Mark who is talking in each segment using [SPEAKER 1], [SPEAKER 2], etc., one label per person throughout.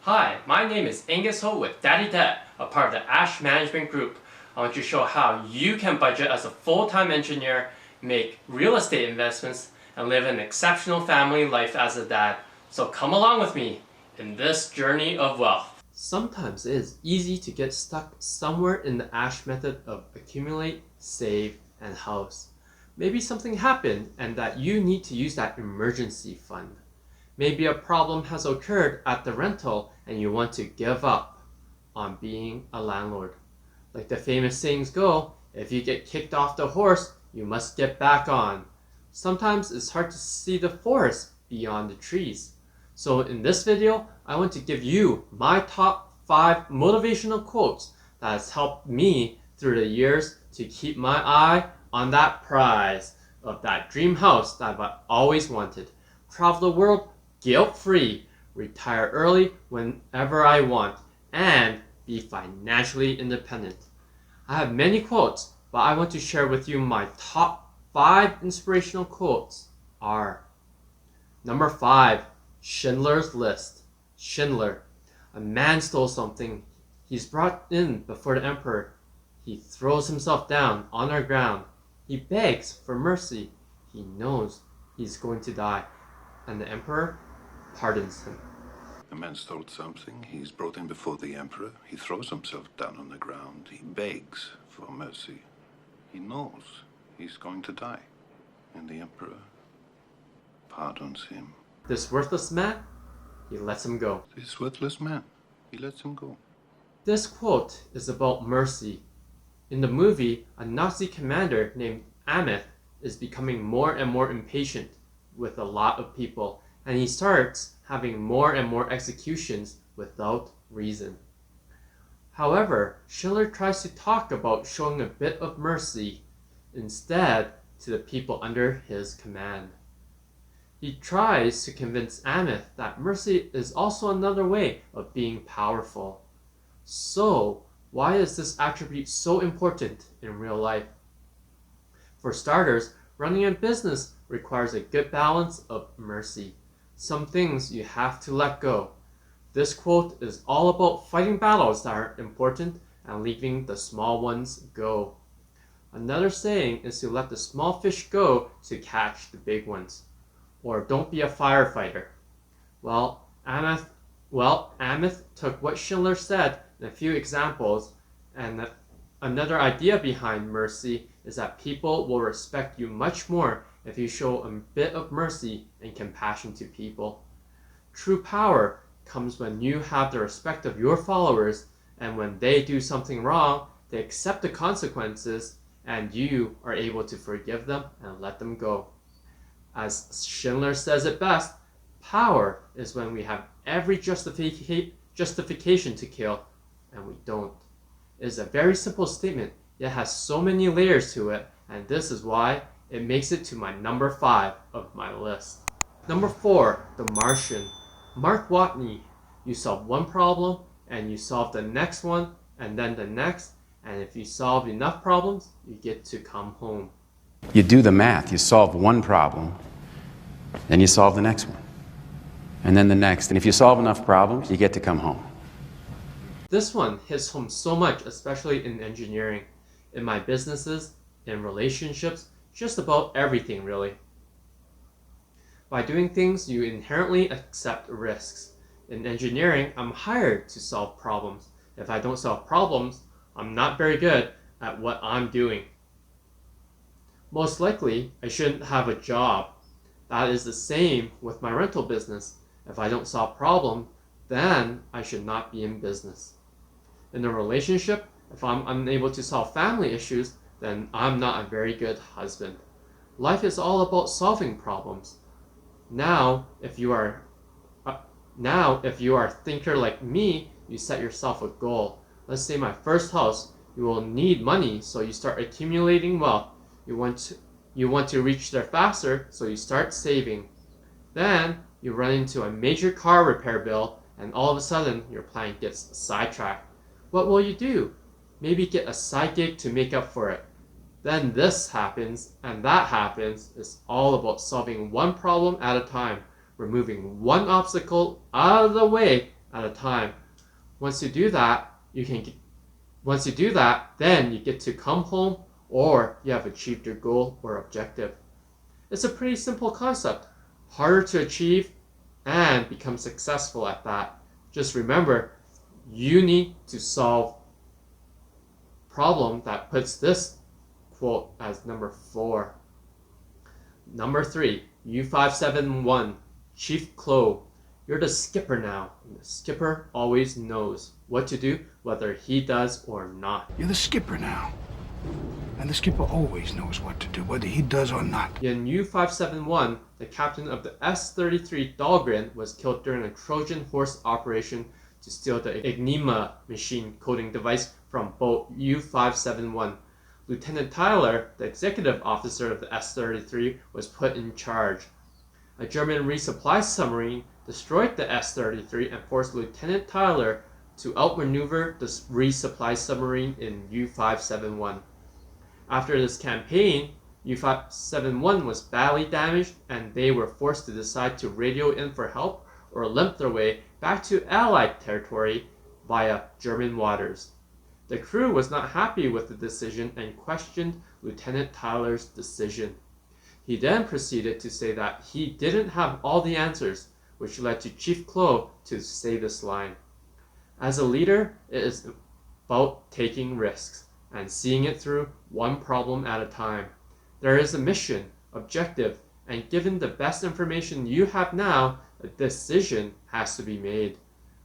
[SPEAKER 1] Hi, my name is Angus Ho with Daddy Dad, a part of the Ash Management Group. I want to show how you can budget as a full-time engineer, make real estate investments, and live an exceptional family life as a dad. So come along with me in this journey of wealth. Sometimes it is easy to get stuck somewhere in the Ash method of accumulate, save, and house. Maybe something happened and that you need to use that emergency fund. Maybe a problem has occurred at the rental and you want to give up on being a landlord. Like the famous sayings go, if you get kicked off the horse, you must get back on. Sometimes it's hard to see the forest beyond the trees. So in this video, I want to give you my top 5 motivational quotes that has helped me through the years to keep my eye on that prize of that dream house that I've always wanted. Travel the world guilt-free, retire early whenever I want, and be financially independent. I have many quotes, but I want to share with you my top 5 inspirational quotes are: Number 5, Schindler's List. Schindler. A man stole something. He's brought in before the emperor. He throws himself down on the ground. He begs for mercy. He knows he's going to die, and the emperor pardons him.
[SPEAKER 2] The man stole something. He's brought in before the emperor. He throws himself down on the ground. He begs for mercy. He knows he's going to die, and the emperor pardons him.
[SPEAKER 1] This worthless man, he lets him go.
[SPEAKER 2] This worthless man, he lets him go.
[SPEAKER 1] This quote is about mercy. In the movie, a Nazi commander named Ameth is becoming more and more impatient with a lot of people, and he starts having more and more executions without reason. However, Schiller tries to talk about showing a bit of mercy instead to the people under his command. He tries to convince Ameth that mercy is also another way of being powerful. So, why is this attribute so important in real life? For starters, running a business requires a good balance of mercy. Some things you have to let go. This quote is all about fighting battles that are important and leaving the small ones go. Another saying is to let the small fish go to catch the big ones. Or don't be a firefighter. Well, Ameth took what Schiller said in a few examples, and another idea behind mercy is that people will respect you much more if you show a bit of mercy and compassion to people. True power comes when you have the respect of your followers, and when they do something wrong, they accept the consequences, and you are able to forgive them and let them go. As Schindler says it best, power is when we have every justification to kill, and we don't. It is a very simple statement, yet has so many layers to it, and this is why it makes it to my number 5 of my list. Number 4, The Martian. Mark Watney. You solve one problem, and you solve the next one, and then the next, and if you solve enough problems, you get to come home.
[SPEAKER 3] You do the math. You solve one problem, then you solve the next one, and then the next. And if you solve enough problems, you get to come home.
[SPEAKER 1] This one hits home so much, especially in engineering, in my businesses, in relationships, just about everything really. By doing things, you inherently accept risks. In engineering, I'm hired to solve problems. If I don't solve problems, I'm not very good at what I'm doing. Most likely, I shouldn't have a job. That is the same with my rental business. If I don't solve problems, then I should not be in business. In a relationship, if I'm unable to solve family issues, then I'm not a very good husband. Life is all about solving problems. Now, if you are a thinker like me, you set yourself a goal. Let's say my first house, you will need money, so you start accumulating wealth. You want to reach there faster, so you start saving. Then you run into a major car repair bill, and all of a sudden your plan gets sidetracked. What will you do? Maybe get a side gig to make up for it. Then this happens, and that happens. It's all about solving one problem at a time, removing one obstacle out of the way at a time. Once you do that, then you get to come home or you have achieved your goal or objective. It's a pretty simple concept, harder to achieve and become successful at that. Just remember, you need to solve problem that puts this quote as number 4. Number 3, U571, Chief Clo. You're the skipper now, and the skipper always knows what to do, whether he does or not.
[SPEAKER 4] You're the skipper now, and the skipper always knows what to do, whether he does or not.
[SPEAKER 1] In U571, the captain of the S-33 Dahlgren was killed during a Trojan horse operation to steal the Enigma machine coding device from boat U571. Lieutenant Tyler, the executive officer of the S-33, was put in charge. A German resupply submarine destroyed the S-33 and forced Lieutenant Tyler to outmaneuver the resupply submarine in U-571. After this campaign, U-571 was badly damaged and they were forced to decide to radio in for help or limp their way back to Allied territory via German waters. The crew was not happy with the decision and questioned Lieutenant Tyler's decision. He then proceeded to say that he didn't have all the answers, which led to Chief Clo to say this line. As a leader, it is about taking risks and seeing it through one problem at a time. There is a mission, objective, and given the best information you have now, a decision has to be made.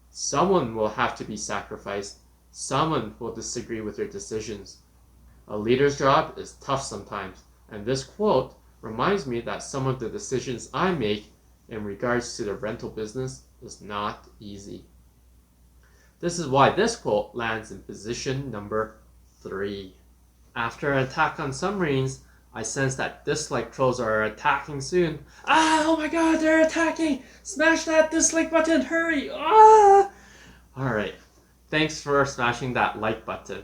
[SPEAKER 1] Someone will have to be sacrificed. Someone will disagree with your decisions. A leader's job is tough sometimes, and this quote reminds me that some of the decisions I make in regards to the rental business is not easy. This is why this quote lands in position number 3. After an attack on submarines, I sense that dislike trolls are attacking soon. Oh my god, they're attacking! Smash that dislike button, hurry! Alright, thanks for smashing that like button.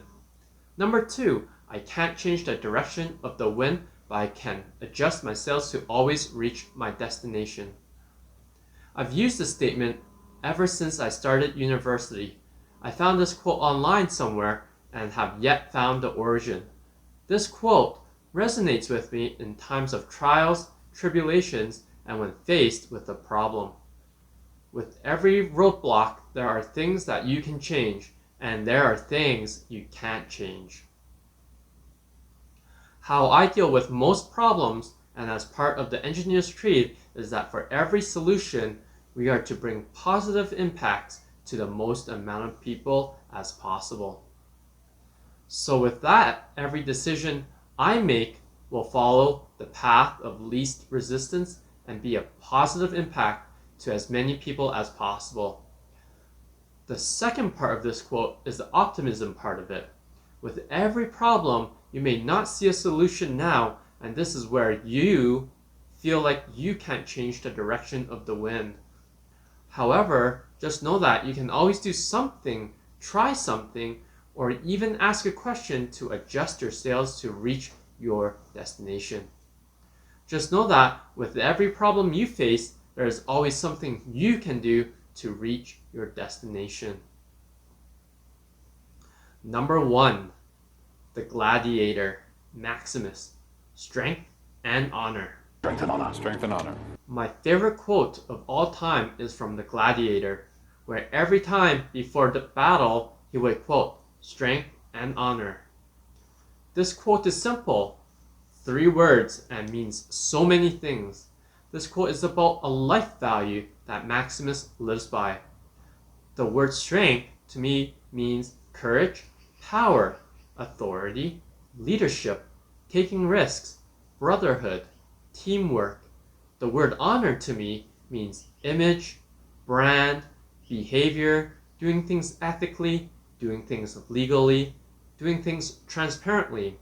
[SPEAKER 1] Number 2, I can't change the direction of the wind, but I can adjust my sails to always reach my destination. I've used this statement ever since I started university. I found this quote online somewhere and have yet found the origin. This quote resonates with me in times of trials, tribulations, and when faced with a problem. With every roadblock, there are things that you can change, and there are things you can't change. How I deal with most problems, and as part of the engineer's creed, is that for every solution, we are to bring positive impacts to the most amount of people as possible. So with that, every decision I make will follow the path of least resistance and be a positive impact to as many people as possible. The second part of this quote is the optimism part of it. With every problem, you may not see a solution now, and this is where you feel like you can't change the direction of the wind. However, just know that you can always do something, try something, or even ask a question to adjust your sails to reach your destination. Just know that with every problem you face, there is always something you can do to reach your destination. Number 1, the gladiator, Maximus, strength and honor.
[SPEAKER 5] Strength and honor. Strength and honor.
[SPEAKER 1] My favorite quote of all time is from the gladiator, where every time before the battle, he would quote, strength and honor. This quote is simple, 3 words, and means so many things. This quote is about a life value that Maximus lives by. The word strength to me means courage, power, authority, leadership, taking risks, brotherhood, teamwork. The word honor to me means image, brand, behavior, doing things ethically, doing things legally, doing things transparently.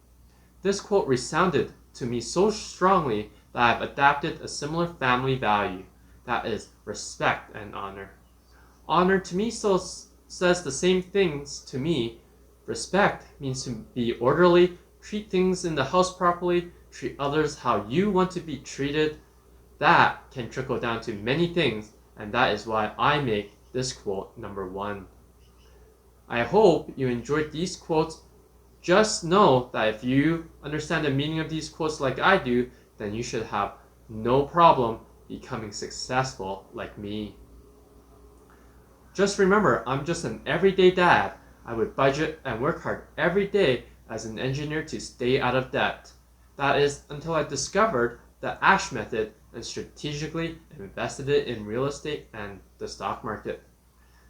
[SPEAKER 1] This quote resounded to me so strongly that I've adapted a similar family value, that is respect and honor. Honor to me says the same things to me. Respect means to be orderly, treat things in the house properly, treat others how you want to be treated. That can trickle down to many things, and that is why I make this quote number 1. I hope you enjoyed these quotes. Just know that if you understand the meaning of these quotes like I do, then you should have no problem becoming successful like me. Just remember, I'm just an everyday dad. I would budget and work hard every day as an engineer to stay out of debt. That is until I discovered the Ash method and strategically invested it in real estate and the stock market.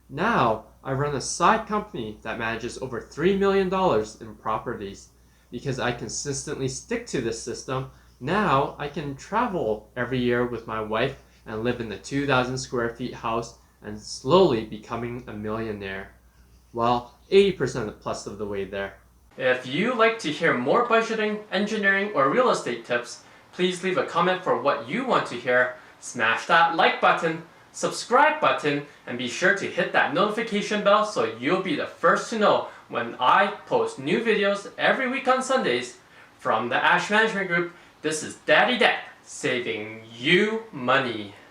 [SPEAKER 1] Now, I run a side company that manages over $3 million in properties. Because I consistently stick to this system, now I can travel every year with my wife and live in a 2,000 square feet house and slowly becoming a millionaire. Well, 80% plus of the way there. If you like to hear more budgeting, engineering, or real estate tips, please leave a comment for what you want to hear, smash that like button, subscribe button, and be sure to hit that notification bell so you'll be the first to know when I post new videos every week on Sundays. From the Ash Management Group, this is Daddy Dad, saving you money.